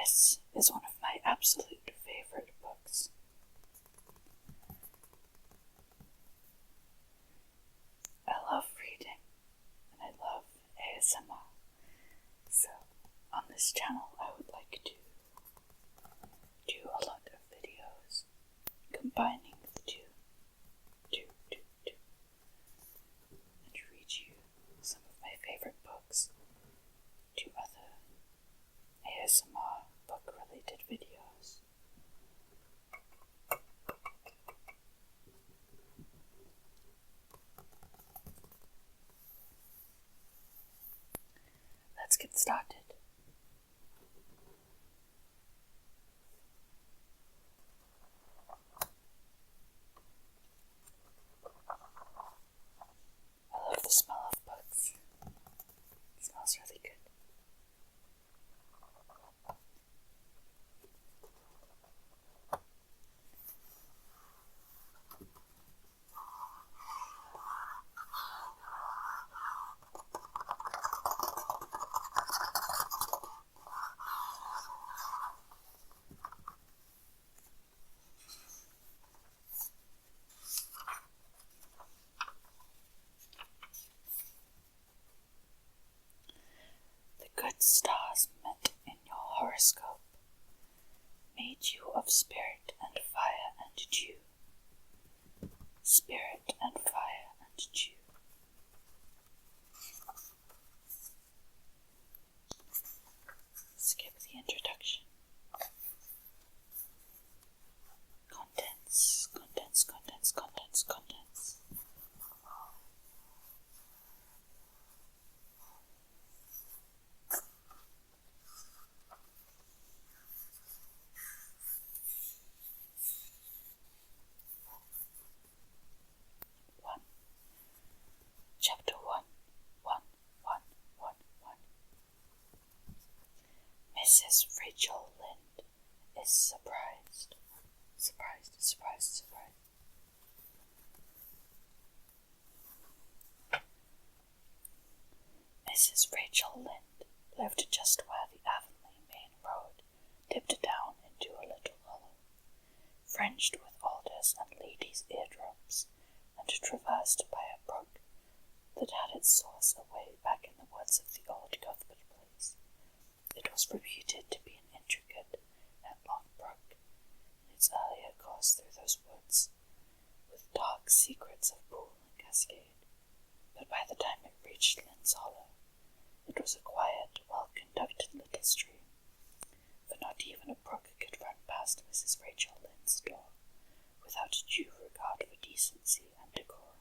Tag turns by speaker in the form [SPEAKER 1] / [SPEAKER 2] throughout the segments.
[SPEAKER 1] This is one of my absolute favorite books. I love reading and I love ASMR. So on this channel I would like to do a lot of videos combining the two, and read you some of my favorite books, do other ASMR book-related videos. Let's get started. I love the smell of books. It smells really good. The good stars met in your horoscope, made you of spirit and fire and dew. Spirit and fire and dew. Skip the introduction. Contents. Chapter 1. Mrs. Rachel Lynde is surprised. Mrs. Rachel Lynde lived just where the Avonlea main road dipped down into a little hollow, fringed with alders and ladies' eardrops, and traversed by a brook that had its source away back in the woods of the old Cuthbert place. It was reputed to be an intricate and long brook in its earlier course through those woods, with dark secrets of pool and cascade, but by the time it reached Lynn's Hollow, it was a quiet, well-conducted little stream, for not even a brook could run past Mrs. Rachel Lynde's door without due regard for decency and decorum.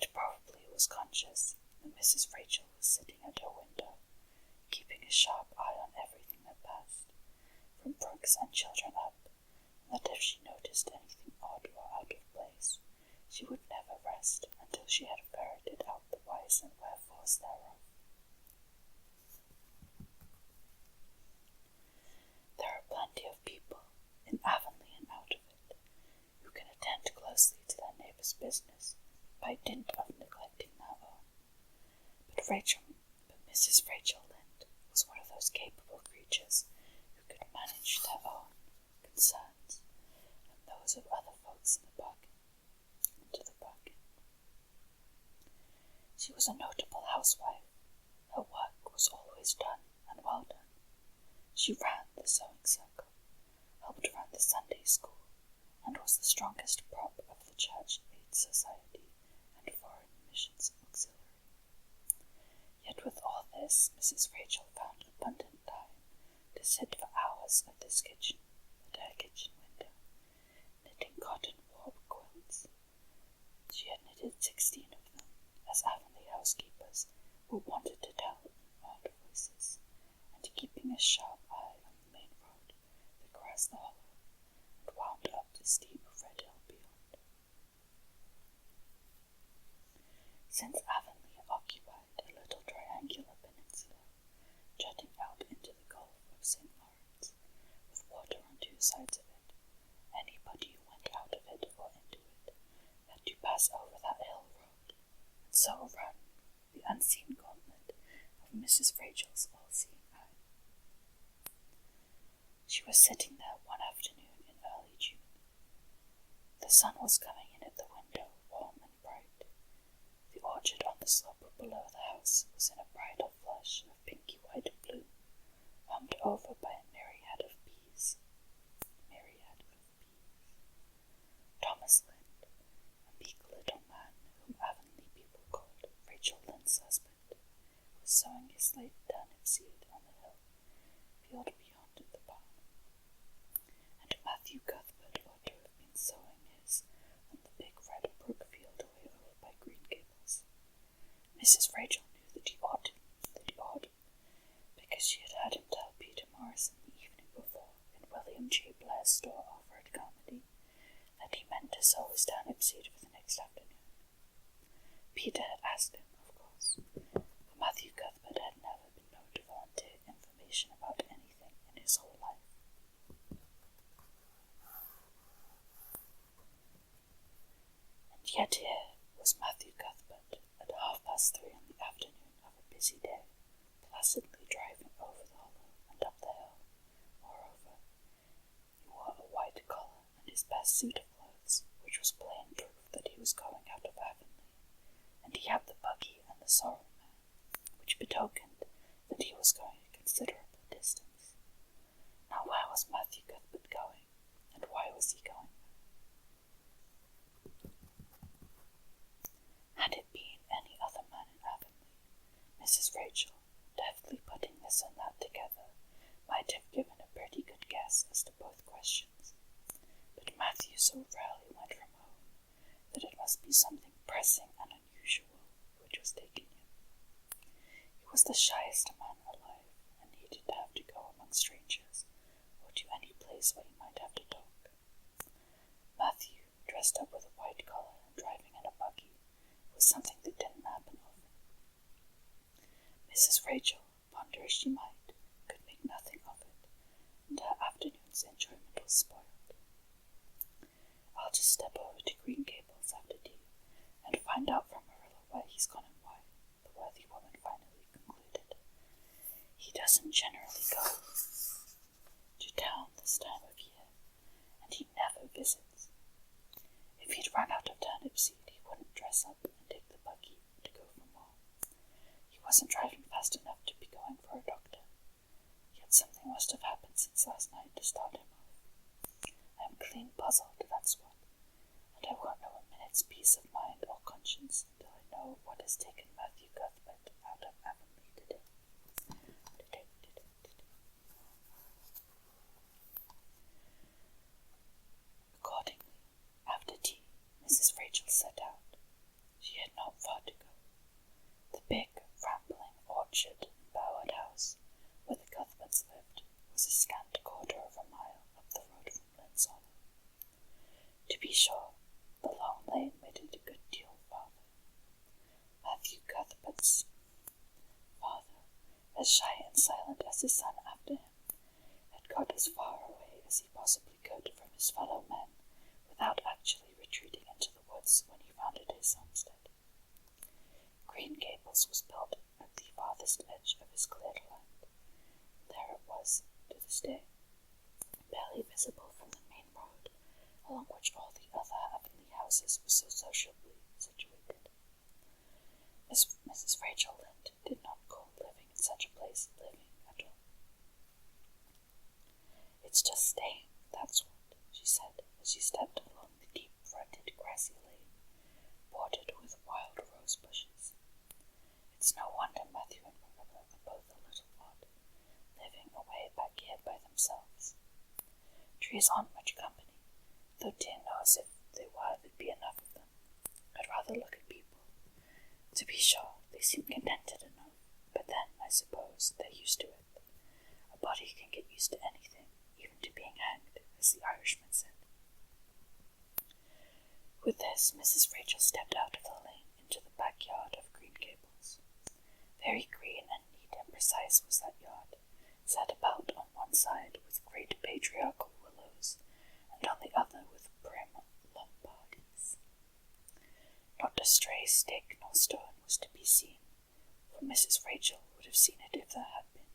[SPEAKER 1] It probably was conscious that Mrs. Rachel was sitting at her window, keeping a sharp eye on everything that passed, from brooks and children up, and that if she noticed anything odd or out of place, she would never rest until she had ferreted out the whys and wherefores thereof. There are plenty of people, in Avonlea and out of it, who can attend closely to their neighbour's business by dint of neglecting their own. But Mrs. Rachel Lynde was one of those capable creatures who could manage their own concerns and those of other folks into the bargain. She was a notable housewife. Her work was always done and well done. She ran the sewing circle, helped run the Sunday school, and was the strongest prop of the Church Aid Society and Foreign Missions Auxiliary. Yet with all this, Mrs. Rachel found abundant time to sit for hours at her kitchen window, knitting cotton warp quilts. She had knitted 16 of them, as Avonlea housekeepers were wanted to tell in loud voices, and keeping a sharp eye on the main road that crossed the hollow and wound up the steep Red Hill beyond. Since Avonlea occupied a little triangular peninsula jutting out into the Gulf of St. Lawrence, with water on two sides of it, anybody who went out of it or into it had to pass over that hill road, and so run the unseen gauntlet of Mrs. Rachel's all-seeing eye. She was sitting there one afternoon in early June. The sun was coming in at the window, warm and bright. The orchard on the slope below the house was in a bridal flush of pinky white bloom, hummed over by a myriad of bees. Thomas Lind, a meek little man whom Avonlea people called Rachel Lind's husband, was sowing his late turnip seed on the field beyond the barn, and Matthew Cuthbert ought to have been sowing his on the big red brook field away over by Green Gables. Mrs. Rachel knew that he ought, because she had heard him tell Peter Morrison the evening before in William J. Blair's store offered comedy that he meant to sow his turnip seed for the next afternoon. Peter had asked him, of course, for Matthew Cuthbert had never been known to volunteer information about anything in his whole life. And yet here was Matthew Cuthbert at 3:30 in the afternoon of a busy day, placidly driving over the hollow and up the hill. Moreover, he wore a white collar and his best suit of clothes, which was plain proof that he was going out of Avonlea, and he had the buggy and the sorrel mare, which betokened that he was going a considerable distance. Now where was Matthew Cuthbert going, and why was he going there? Had it been any other man in Avonlea, Mrs. Rachel, deftly putting this and that together, might have given a pretty good guess as to both questions. But Matthew so rarely went from home that it must be something pressing and unusual which was taking him. He was the shyest man alive, and needed to have to go among strangers, or to any place where he might have to talk. Matthew, dressed up with a white collar and driving in a buggy, was something that didn't happen often. Mrs. Rachel, ponder as she might, could make nothing of it, and her afternoon's enjoyment was spoiled. I'll just step over to Green Gables after tea, and find out from Marilla where he's gone and why, the worthy woman finally concluded. He doesn't generally go to town this time of year, and he never visits. If he'd run out of turnip seed, he wouldn't dress up and take the buggy to go for more. He wasn't driving fast enough to be going for a doctor, yet something must have happened since last night to start him off. I am clean puzzled, that's what, and I won't know a minute's peace of mind or conscience until I know what has taken Matthew Cuthbert out of Avonlea today. Accordingly, after tea, Mrs. Rachel set out. She had not far to go. The big, rambling orchard and bowered house where the Cuthberts lived was a scant quarter of a mile up the road from Lind's Hollow. To be sure, the long lane made it a good deal farther. Matthew Cuthbert's father, as shy and silent as his son after him, had got as far away as he possibly could from his fellow men without actually retreating into the woods when he founded his homestead. Green Gables was built at the farthest edge of his cleared land. There it was to this day, barely visible from the main road, along which all the other Avonlea houses were so sociably situated. Mrs. Rachel Lind did not call living in such a place living at all. It's just staying, that's what, she said, as she stepped along the deep-fronted grassy lane, bordered with wild rose bushes. It's no wonder Matthew and Marilla are both a little odd, living away back here by themselves. Trees aren't much company, though dear knows if they were there'd be enough of them. I'd rather look at people. To be sure, they seem contented enough, but then, I suppose, they're used to it. A body can get used to anything, even to being hanged, as the Irishman said. With this, Mrs. Rachel stepped out of the lane into the backyard of Green Gables. Very green and neat and precise was that yard, set about on one side with great patriarchal willows, and on the other with prim Lombardies. Not a stray stick nor stone was to be seen, for Mrs. Rachel would have seen it if there had been.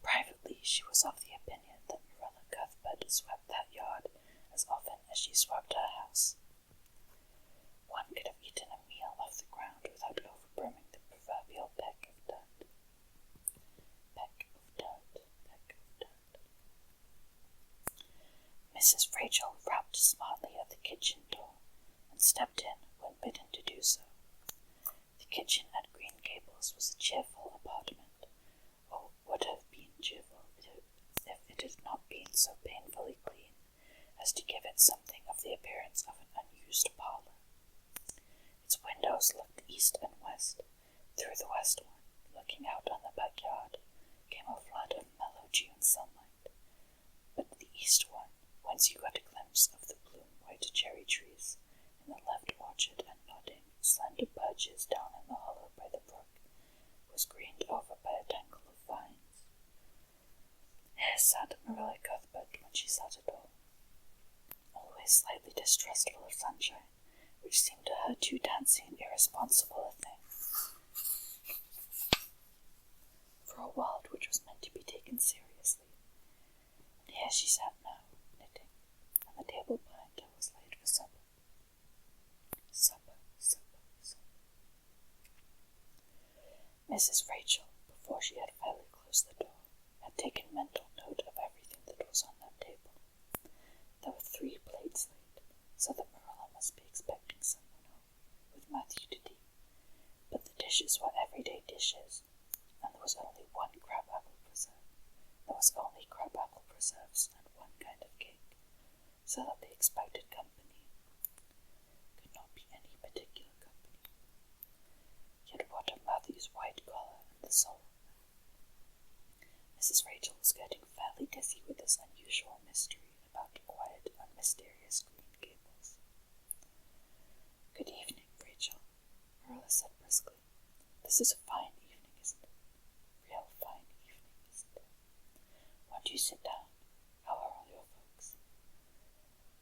[SPEAKER 1] Privately, she was of the opinion that Marilla Cuthbert swept that yard as often as she swept her house. One could have eaten a meal off the ground without overbrimming the proverbial peck of dirt. Peck of dirt, peck of dirt. Mrs. Rachel rapped smartly at the kitchen door and stepped in when bidden to do so. The kitchen at Green Gables was a cheerful apartment, or would have been cheerful if it had not been so painfully clean as to give it something of the appearance of an unused parlour. Its windows looked east and west. Through the west one, looking out on the backyard, came a flood of mellow June sunlight, but the east one, whence you got a glimpse of the bloom-white cherry trees in the left orchard and nodding, slender birches down in the hollow by the brook, was greened over by a tangle of vines. Here sat Marilla Cuthbert when she sat at all, always slightly distrustful of sunshine, which seemed to her too dancing and irresponsible a thing for a world which was meant to be taken seriously. And here she sat now, knitting, and the table behind her was laid for supper. Supper, supper, supper. Mrs. Rachel, before she had fairly closed the door, had taken mental note of everything that was on that table. There were 3 plates laid, so that Marilla must be expecting someone home, with Matthew to tea. But the dishes were everyday dishes, and there was only 1 crab-apple preserve. There was only crab-apple preserves and 1 kind of cake, so that the expected company could not be any particular company. Yet what of Matthew's white collar and the soul? Mrs. Rachel was getting fairly dizzy with this unusual mystery about quiet and mysterious Green Gables. Good evening, Rachel, Marilla said briskly. This is a fine evening, isn't it? Real fine evening, isn't it? Won't you sit down? How are all your folks?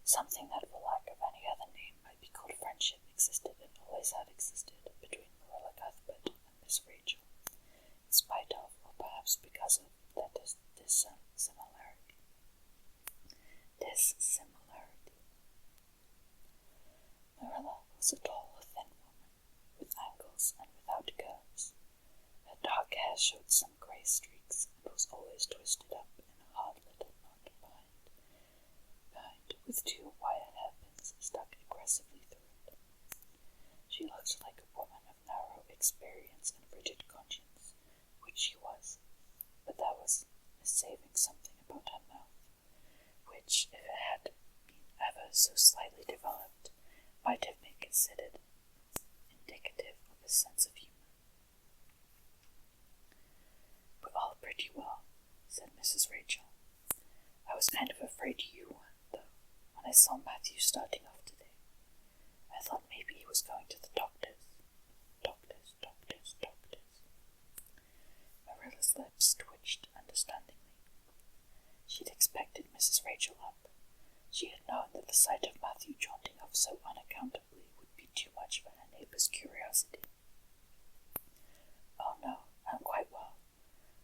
[SPEAKER 1] Something that, for lack of any other name, might be called friendship existed and always had existed between Marilla Cuthbert and Miss Rachel, in spite of, or perhaps because of, that dissimilarity. Marilla was a tall, thin woman, with angles and without curves. Her dark hair showed some grey streaks and was always twisted up in a hard little knot behind, with 2 wire hairpins stuck aggressively through it. She looked like a woman of narrow experience and rigid conscience, which she was, but there was saving something about her mouth, which, if it had been ever so slightly developed, might have been considered indicative of a sense of humour. We're all pretty well, said Mrs. Rachel. I was kind of afraid you weren't, though, when I saw Matthew starting off today. I thought maybe he was going to the doctor's. Doctors. Marilla's lips twitched understandingly. She'd expected Mrs. Rachel up. She had known that the sight of Matthew jaunting off so unaccountably would be too much for her neighbour's curiosity. Oh no, I'm quite well,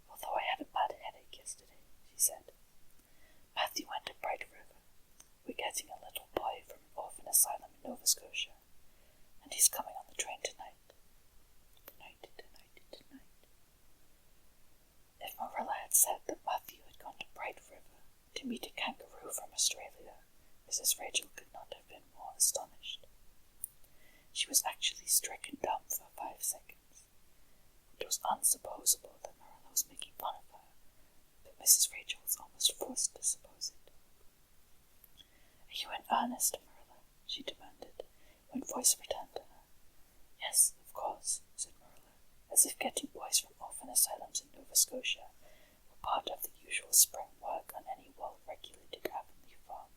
[SPEAKER 1] although I had a bad headache yesterday, she said. Matthew went to Bright River. We're getting a little boy from an orphan asylum in Nova Scotia, and he's coming on the train tonight. Tonight. If Marilla had said that Matthew had gone to Bright River to meet a kangaroo from Australia, Mrs. Rachel could not have been more astonished. She was actually stricken dumb for 5 seconds. It was unsupposable that Marilla was making fun of her, but Mrs. Rachel was almost forced to suppose it. Are you in earnest, Marilla? She demanded, when voice returned to her. Yes, of course, said Marilla, as if getting boys from orphan asylums in Nova Scotia were part of the usual spring work on any well-regulated Avonlea farm,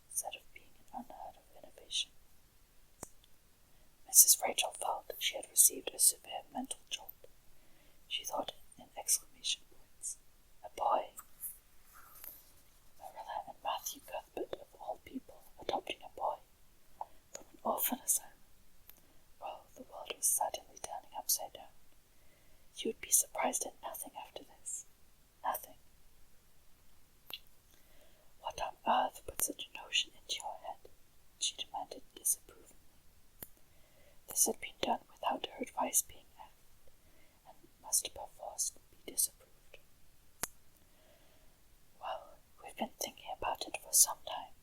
[SPEAKER 1] instead of being an unheard-of innovation. Mrs. Rachel felt that she had received a severe mental jolt. She thought in exclamation points. A boy! Marilla and Matthew Cuthbert, of all people, adopting a boy from an orphan asylum. Well, the world was certainly turning upside down. She would be surprised at nothing after this. Nothing. earth put such a notion into your head?" she demanded disapprovingly. This had been done without her advice being asked, and must perforce be disapproved. "Well, we've been thinking about it for some time,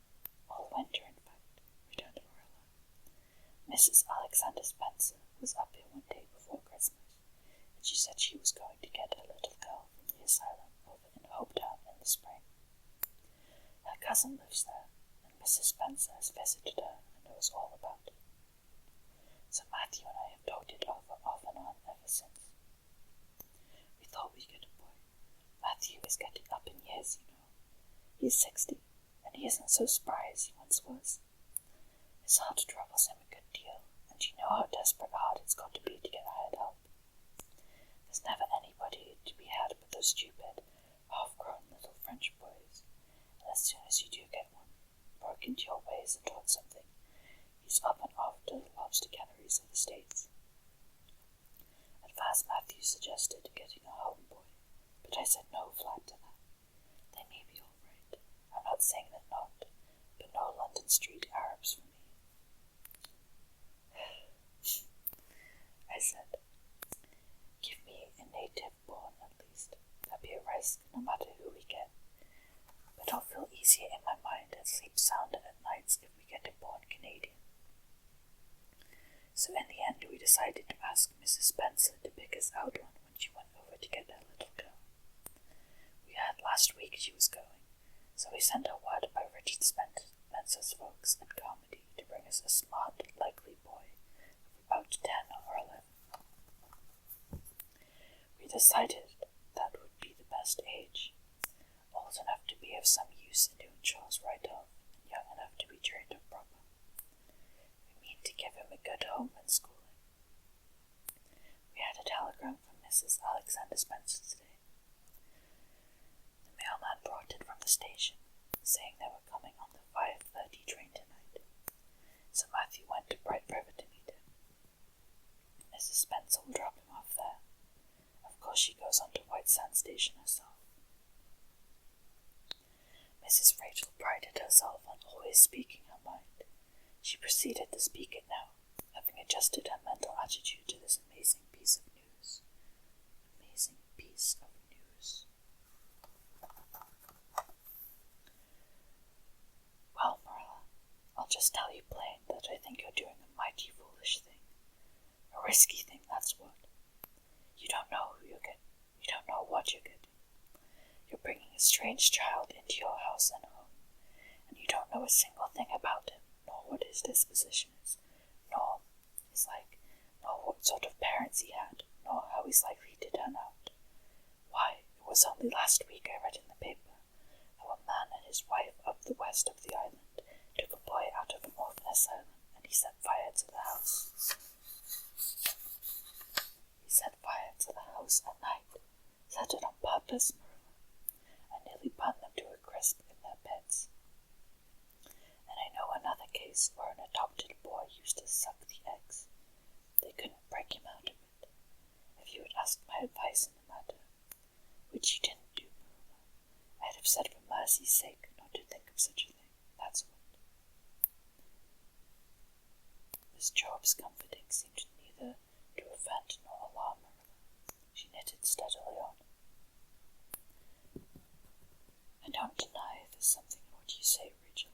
[SPEAKER 1] all winter in fact," returned Marilla. "Mrs. Alexander Spencer was up here one day before Christmas, and she said she was going to get her little girl from the asylum over in Hopetown in the spring. Her cousin lives there, and Mrs. Spencer has visited her and knows all about it. So Matthew and I have talked it over off and on ever since. We thought we'd get a boy. Matthew is getting up in years, you know. He's 60, and he isn't so spry as he once was. His heart troubles him a good deal, and you know how desperate hard it's got to be to get hired help. There's never anybody to be had but those stupid, half-grown little French boys, and as soon as you do get one, broke into your ways and taught something, he's up and off to the lobster canneries of the States. At first Matthew suggested getting a home boy, but I said no flat to that. They may be all right. I'm not saying they're not, but no London street Arabs for me." I said, "Give me a native born at least. There'll be a risk no matter who we get, but I'll feel easier in my mind and sleep sounder at nights if we get a born Canadian." So in the end we decided to ask Mrs. Spencer to pick us out one when she went over to get her little girl. We heard last week she was going, so we sent her word by Richard Spencer's folks at Carmody to bring us a smart, likely boy of about 10 or 11. We decided that would be the best age, old enough to be of some use in doing chores right off, and young enough to be trained up proper. We mean to give him a good home and schooling. We had a telegram from Mrs. Alexander Spencer today. The mailman brought it from the station, saying they were coming on the 5:30 train tonight. So Matthew went to Bright River to meet him. Mrs. Spencer will drop him off there. Of course she goes on to White Sands Station herself. Mrs. Rachel prided herself on always speaking her mind. She proceeded to speak it now, having adjusted her mental attitude to this amazing piece of news. Amazing piece of news. "Well, Marilla, I'll just tell you plain that I think you're doing a mighty foolish thing. A risky thing, that's what. You don't know who you're getting. You don't know what you're getting. You're bringing a strange child into your house and home, and you don't know a single thing about him, nor what his disposition is, nor his nor what sort of parents he had, nor how he's likely to turn out. Why, it was only last week I read in the paper how a man and his wife up the west of the island took a boy out of an orphan asylum, and he set fire to the house. He set fire to the house at night, set it on purpose, Marilla, and nearly burned them to a crisp in their beds. And I know another case where an adopted boy used to suck the eggs. They couldn't break him out of it. If you had asked my advice in the matter, which you didn't do, Marilla, I'd have said for mercy's sake not to think of such a thing, that's what." Miss Job's comforting seemed neither to offend nor alarm Marilla. She knitted steadily on. "I don't deny there's something in what you say, Rachel.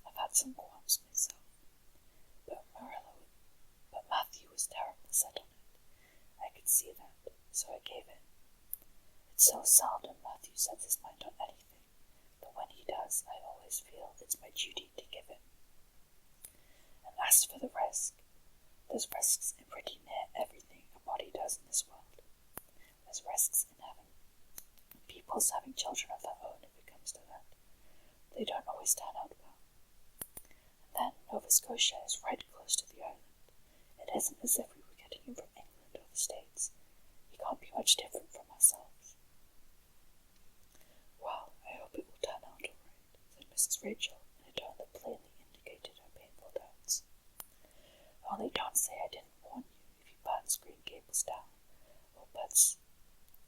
[SPEAKER 1] I've had some qualms myself. But Matthew was terribly set on it. I could see that, so I gave in. It's so seldom Matthew sets his mind on anything, but when he does, I always feel it's my duty to give in. And as for the risk, there's risks in pretty near everything a body does in this world. There's risks in people's having children of their own if it comes to that. They don't always turn out well. And then Nova Scotia is right close to the island. It isn't as if we were getting him from England or the States. He can't be much different from ourselves." "Well, I hope it will turn out all right," said Mrs. Rachel in a tone that plainly indicated her painful doubts. "Only don't say I didn't warn you if he burns Green Gables down, or puts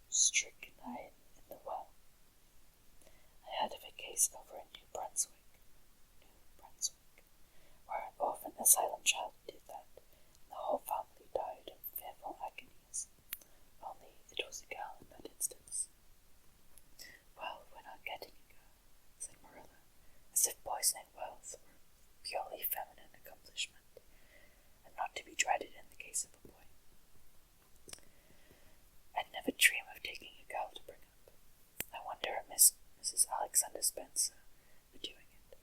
[SPEAKER 1] strychnine in the well. I heard of a case over in New Brunswick of an asylum child who did that, and the whole family died of fearful agonies. Only it was a girl in that instance. Well, we're not getting a girl, said Marilla, as if poisoning wells were a purely feminine accomplishment, and not to be dreaded in the case of a boy. I'd never dream of taking a girl to bring up. I wonder if Mrs. Alexander Spencer were doing it.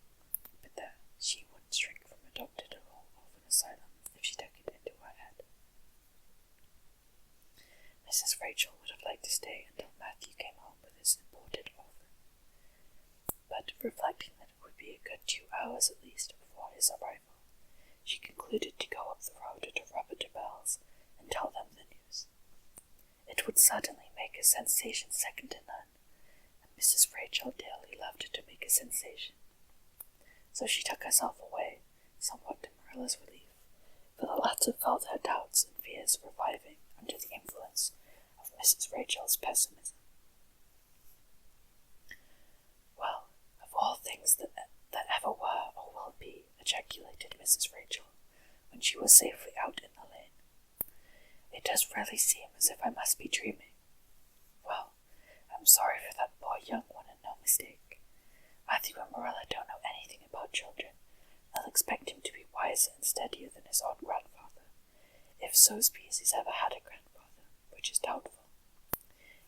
[SPEAKER 1] But there, she wouldn't shrink from adopting a whole orphan asylum if she took it into her head. Mrs. Rachel would have liked to stay until Matthew came home with his imported orphan, but reflecting that it would be a good 2 hours at least before his arrival, she concluded to go up the road to Robert de Bell's and tell them the news. It would certainly make a sensation second to none, and Mrs. Rachel dearly loved to make a sensation. So she took herself away, somewhat to Marilla's relief, for the latter felt her doubts and fears reviving under the influence of Mrs. Rachel's pessimism. Well, of all things that ever were or will be, ejaculated Mrs. Rachel, when she was safely out in the lane. It does really seem as if I must be dreaming. Well, I'm sorry for that poor young one and no mistake. Matthew and Marilla don't know anything about children. They'll expect him to be wiser and steadier than his own grandfather, if so be as he's ever had a grandfather, which is doubtful.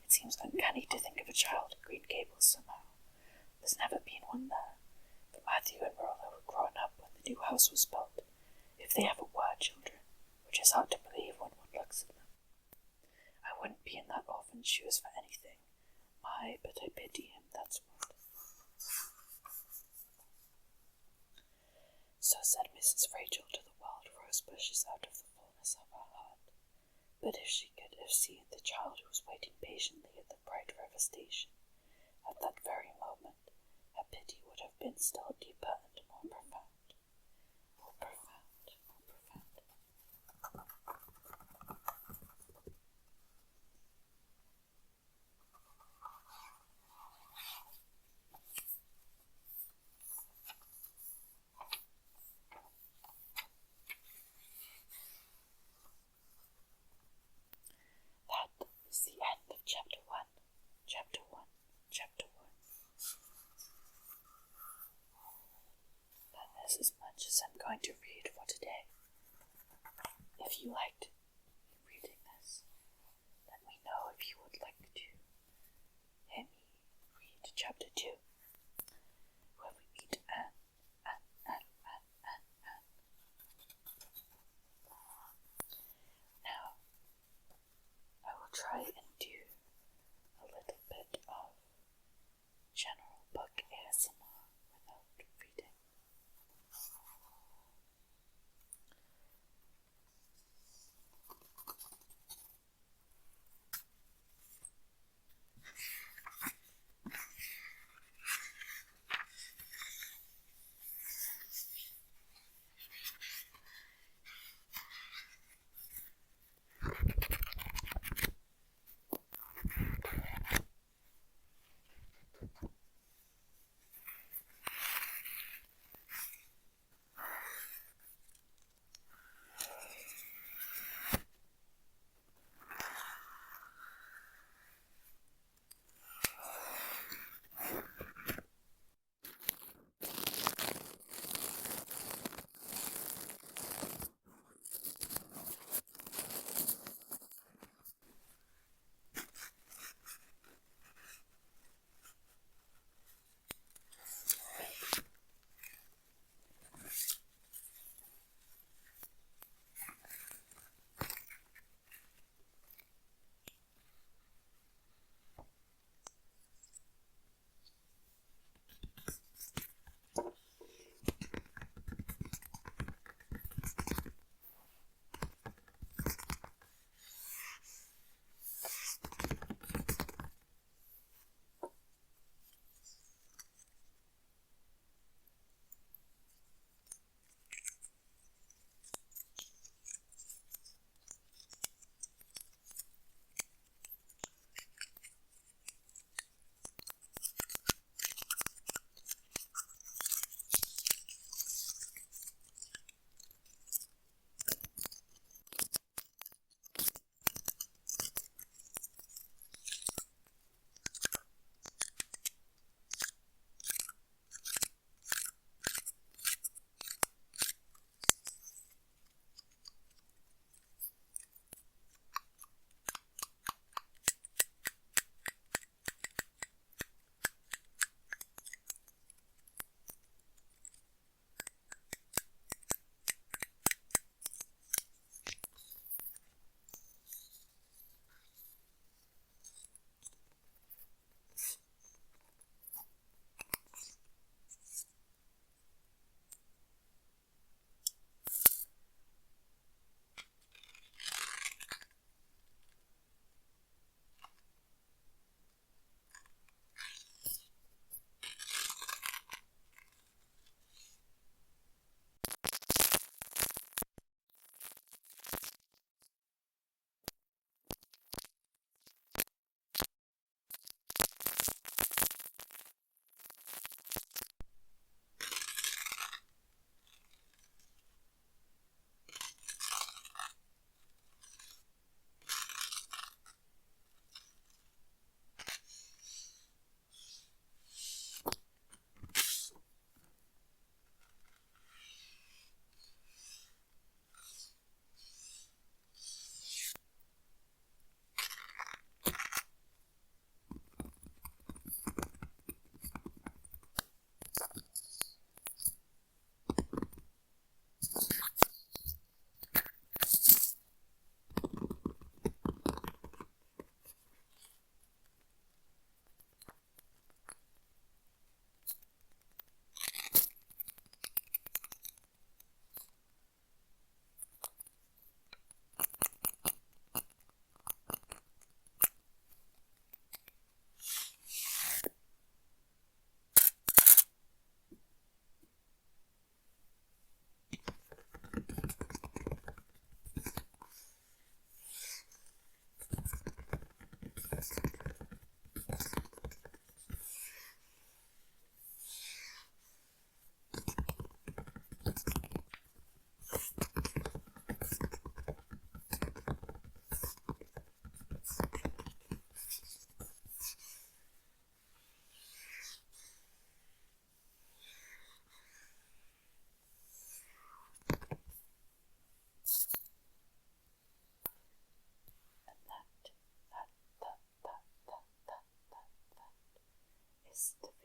[SPEAKER 1] It seems uncanny to think of a child in Green Gables somehow. There's never been one there, for Matthew and Marilla were grown up when the new house was built, if they ever were children, which is hard to believe when one looks at them. I wouldn't be in that orphan's shoes for anything. My, but I pity him, that's what. So said Mrs. Rachel to the wild rose bushes out of the fullness of her heart. But if she could have seen the child who was waiting patiently at the Bright River station, at that very moment, her pity would have been still deeper and more profound. More profound, more profound. That is the end of Chapter 1. Chapter 1. Chapter 1. That is as much as I'm going to read for today. If you liked reading this, let me know if you would like to hear me read Chapter 2, where we meet Anne. Now, I will try and do a little bit of general book ASMR without reading.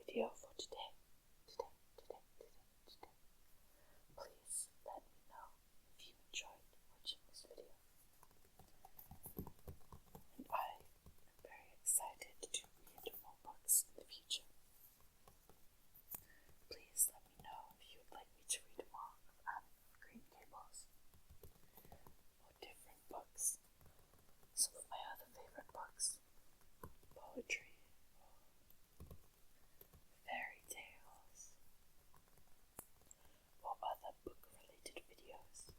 [SPEAKER 1] video for today. Please let me know if you enjoyed watching this video. And I am very excited to read more books in the future. Please let me know if you would like me to read more of Green Gables or different books. Some of my other favorite books, poetry or fairy tales, or other book-related videos,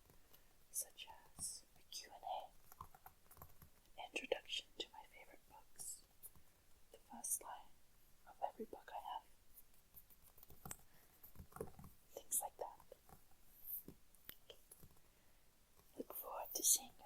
[SPEAKER 1] such as a Q&A, an introduction to my favorite books, the first line of every book I have, things like that. Look forward to seeing